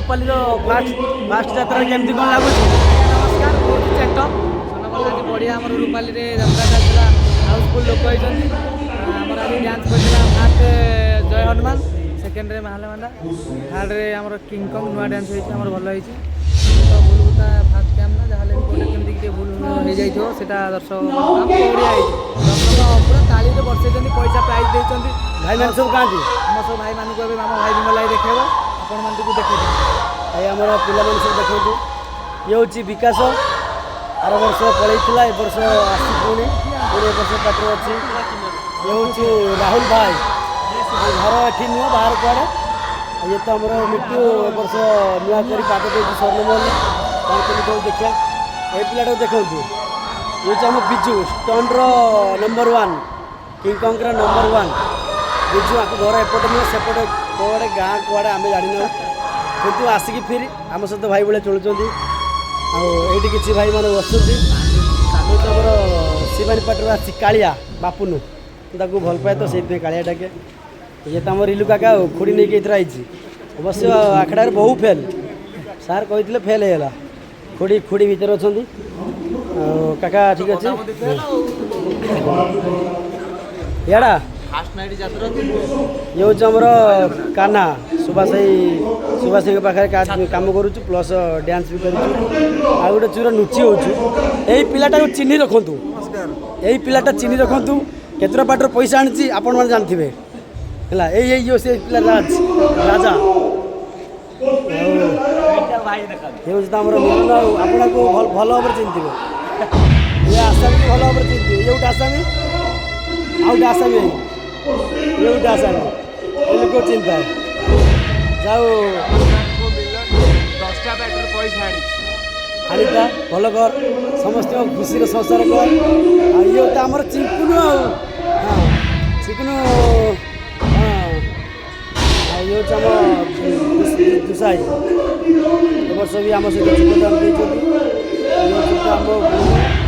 Rupali fast यात्रा केमती कौन लगुच? नमस्कार बहुत चेट सोनपल्ला बढ़िया आम रूपाली यात्रा चलता हाउसफुल लोक होती आमर आज डांस करता फास्ट जय हनुमान सेकेंड रे महाले मांडा थर्ड रे आमर किंग कॉन्ग नुआ डांस होती आमर भल होती तो भूल भूता फास्ट कैम ना जहाँ गोटे केमती भूल हो जाइए से दर्शक बढ़िया दर्शक पूरा ताली बसई पैसा प्राइज देते भाई मैंने सब कहाँ थी आम सब भाई मानक आम भाई बिंगलाई देखेब आपण मान देखे भाई आम पिला सब देखु ये हूँ विकास आर वर्ष पलैला ए वर्ष आसी पुणी पुणी ए वर्ष पात्र अच्छी ये हूँ राहुल भाई घर एठी नुह बाहर कुआड़े ये तो आमर मिट्टू ए वर्ष नुआ कर पाद दे स्वर्णमहल कौन केमी देखा ये पिलाटा देखु ये हूँ आम बिजु स्टन number 1 King Kong number 1 Biju आपको घर एपटे नुह सेपटे कौड़े गाँ कुआड़े आम जानी कितु आसिक फिर आम सहित भाई भाई चलुँच आईटी किसी भाई मैंने बसुँच आमर शिवानी पाटर आसी कालिया बापुनु ताकू भल पाए तो से कालिया डाके ये तो आम रिलु काका खुड़ी नहीं इतना आई अवश्य आखड़ा बहु फेल सार कहते फेल होगा खुड़ी खुड़ी भितर अच्छा काका ठीक अच्छे याड़ा ये हूँ आमर काना सुभाष भाई पाखे कम करुँ प्लस डांस भी कर गोटे चूर नुची हो पिलाटा चिन्ह रखु यही पिलाटा चिन्ह रखु केतरा पाटर पैसा आनी आपण मैंने जानते है ये से पिला राजा ये हूँ आम मिलन आपन को भल भाव चिंतवे ये आसामी भल भाव चिंतवे ये गोटे आसामी आ गए आसामी ये गोटे आसामी ये लोग चिंता जाओ 10टा बैटर पैसा हाड़ीता भल कर समस्त खुशी संसार कर ये तो आमर चिंकुनु हाँ चिकुनु हाँ ये हूँ आम दुसाई ए वर्ष भी आम सहित योगदान देते आम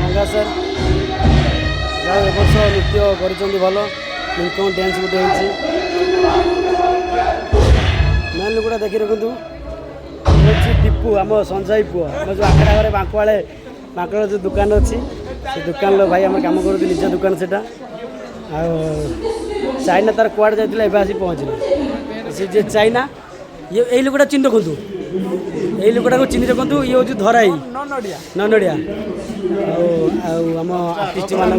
गंगा सर जहाँ ए वर्ष नृत्य कर भल किंग डांस गोटे मेन लोकटा देखी रखु दीपू आम संजय पुआ आम जो आखड़ा घरे बांकुआड़े बांकुआड़ जो दुकान अच्छी से दुकान भाई आम कम कर निज दुकान से चाइना तार कुआड़े जाइए एवं आसी पहुँचल सी जे चाइना ये यही लोकटा चिन्ह रखु यही लोकटा को चिन्ह रखु ये हूँ धराई ननड़िया आम आर्टिस्ट मान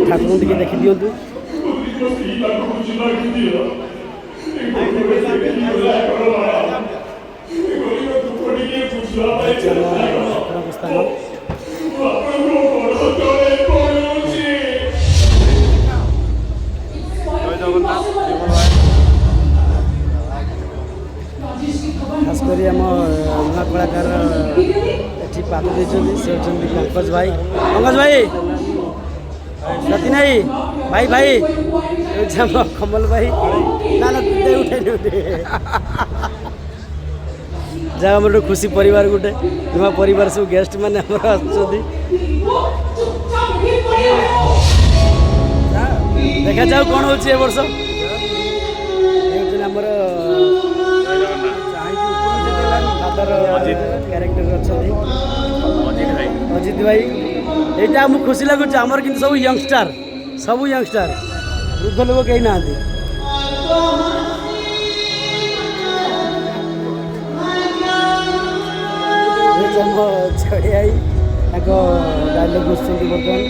ठाकुर टे देखी दिंतु स्थान खास कर नुआ कलाकार ये पाद देते से होती पंकज भाई रति नाई भाई भाई कमल भाई ना उठे जहाँ आम खुशी परिवार गोटे नुआ परिवार सब गेस्ट मैंने देखा जाऊ कौन हो वर्ष आमर फादर क्यारेक्टर अच्छा अजित भाई यहाँ आमको खुशी लगुच आमर कि सब यंगस्टार वृद्ध लोक कहीं ना छड़िया डायलग बुझुँच बर्तमान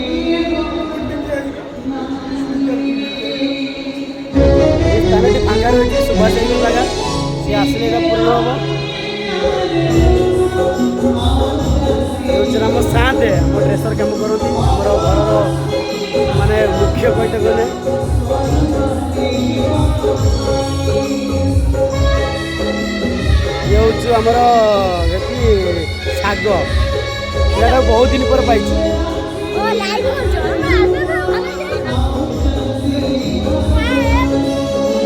स्थान फांका रही सुभाष जगह सी आसने पूर्ण हम आम साते आम ड्रेसर कम करती घर माने मुख्य कहते गले ये हूँ आमर शाग यहाँ बहुत दिन पर पाई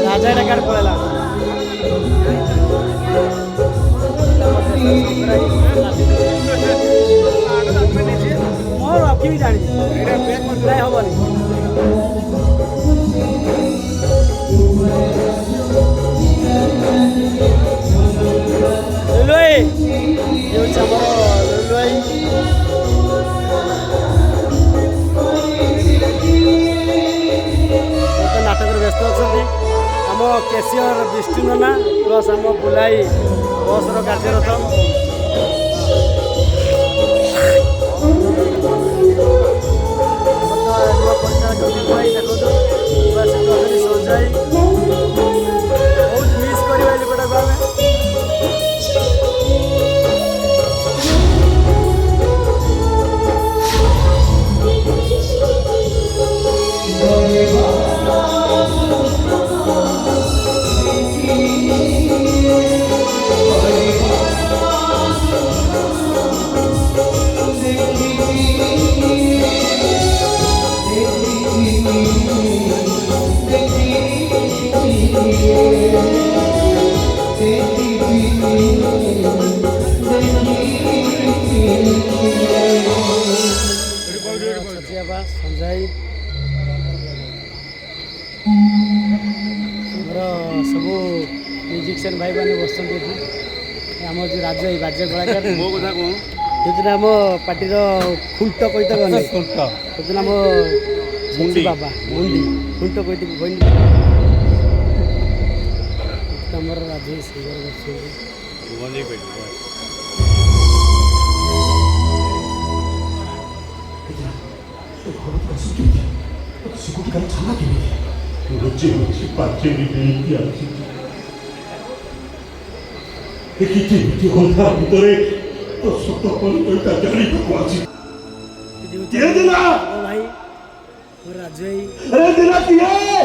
राजा डाकार पड़ेगा मोर अभी भी जानी प्राय हेनी ହେଉଛି ଆମର ଲୁଲୁ ଭାଇ। ତ ନାଟକରେ ବ୍ୟସ୍ତ ଅଛନ୍ତି ଆମ କେସିଅର ବିଷ୍ଣୁ ନନା ପ୍ଲସ୍ ଆମ ବୁଲାଇ ବସ୍ର କାର୍ଯ୍ୟରତ। ନୂଆ ପରିଚାଳକ ଭାଇ ଦେଖନ୍ତୁ ସଞ୍ଜୟ ବହୁତ ମିସ୍ କରିବା ଏ ଲୋକଟାକୁ ଆମେ। ସଞ୍ଜୟ ଆମର ସବୁ ମ୍ୟୁଜିସିଆନ୍ ଭାଇମାନେ ବସୁଛନ୍ତି ଏଠି। ଆମର ଯେଉଁ ରାଜ ଏଇ ବାଜ୍ୟ କଳାକାର ସେଦିନ ଆମ ପାର୍ଟିର ଖୁଣ୍ଟ କଇତ ଗଲେ ସେଦିନ ଆମ ମୁଣ୍ଡି ବାବା ମୁଣ୍ଡି ଖୁଣ୍ଟ କଇତ ଆମର ରାଜ ସିଙ୍ଗର ବସୁଛନ୍ତି। ভিতরে তো সত্য পরিচয়টা জানিବାକୁ ଅଛି। କିଏ ଦିଲା ଓ ଭାଇ ଓ ରାଜ ଭାଇ ଆରେ ଦିଲା କିଏ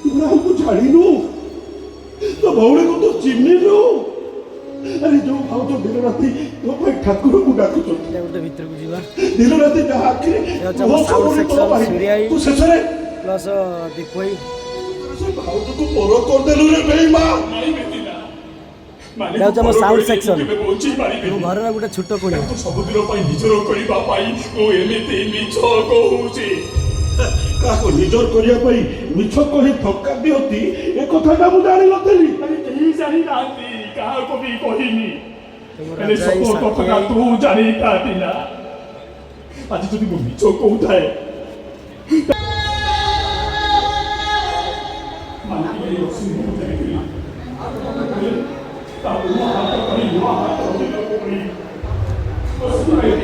ତୁ ଆମକୁ ଛାଡ଼ିନୁ ତୋ ଭଉଣୀକୁ ତୁ ଚିହ୍ନିନୁ। ଆରେ ଯୋଉ ଭାଉଜ ଦିନ ରାତି ତୋ ପାଇଁ ଠାକୁରକୁ ଡାକୁଛନ୍ତି ଗୋଟେ ଭିତରକୁ ଯିବା। ଦିନ ରାତି ଯାହା ଆଖିରେ ତୁ ଶେଷରେ ପ୍ଲସ୍ ଦୀପ ଭାଇ ସେ ଭାଉଜକୁ ପର କରିଦେଲୁ ରେ ବେଇମା। এটা হচ্ছে আমার সাউন্ড সেকশন। ঘরের গোটে ছোট কোণে ସବୁଦିନ ପାଇଁ ନିଜର କରିବା ପାଇଁ ମୁଁ ଏମିତି ମିଛ କହୁଛି। କାହାକୁ ନିଜର କରିବା ପାଇଁ ମିଛ କହି ଧକ୍କା ଦିଅନ୍ତି ଏ କଥାଟା ମୁଁ ଜାଣିନଥିଲି। କେହି ଜାଣିନାହାନ୍ତି କାହାକୁ ବି କହିନି ହେଲେ ସବୁ କଥାଟା ତୁ ଜାଣିଥାନ୍ତି ନା। ଆଜି ଯଦି ମୁଁ ମିଛ କହୁଥାଏ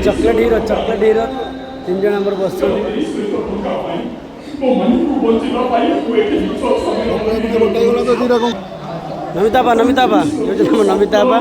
ଚକଲେଟ୍ ହିରୋ 3 ଜଣ ଆମର ବସୁଛନ୍ତି। ନମିତା ବା ଯୋଉ ନମିତା ବା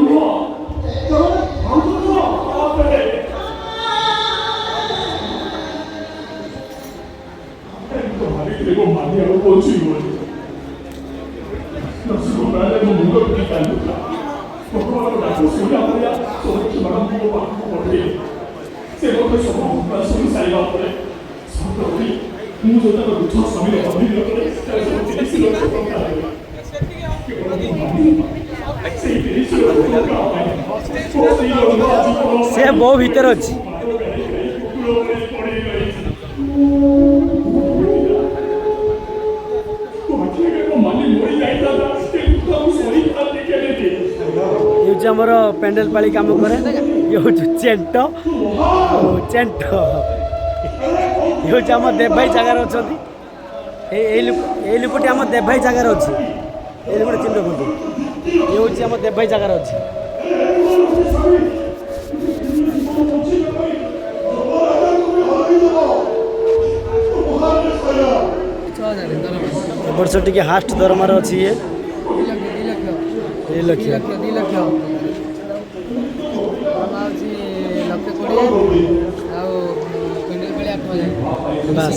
ସେ ବହୁ ଭିତରେ ଅଛି। ये आमर पेंडेल पाली काम करे ये हूँ चेंट ये हूँ आम देव भाई जगार अच्छा लुकटी आम देव भाई जगार अच्छी ये लुकटे चिन्ह रखु ये हूँ आम देव भाई जगार अच्छी। वर्ष टी हास्ट दरमार अच्छी ये 2 लक्ष बस।